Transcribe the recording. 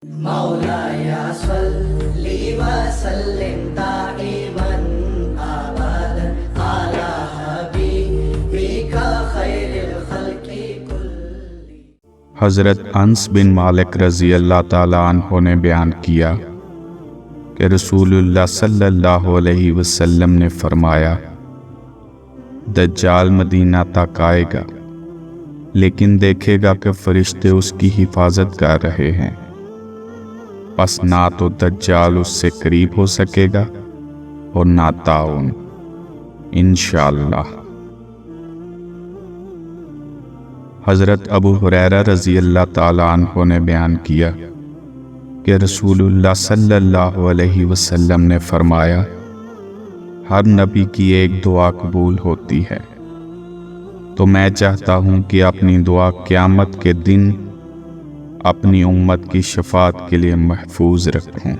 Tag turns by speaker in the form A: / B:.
A: مولاي صل وسلم دائما ابدا على حبيبك خير الخلق كلهم۔
B: حضرت انس بن مالک رضی اللہ تعالیٰ عنہ نے بیان کیا کہ رسول اللہ صلی اللہ علیہ وسلم نے فرمایا، دجال مدینہ تک آئے گا، لیکن دیکھے گا کہ فرشتے اس کی حفاظت کر رہے ہیں، پس نہ تو دجال اس سے قریب ہو سکے گا اور نہ تعاون، انشاءاللہ۔ حضرت ابو ہریرہ رضی اللہ تعالیٰ عنہ نے بیان کیا کہ رسول اللہ صلی اللہ علیہ وسلم نے فرمایا، ہر نبی کی ایک دعا قبول ہوتی ہے، تو میں چاہتا ہوں کہ اپنی دعا قیامت کے دن اپنی امت کی شفاعت کے لیے محفوظ رکھوں۔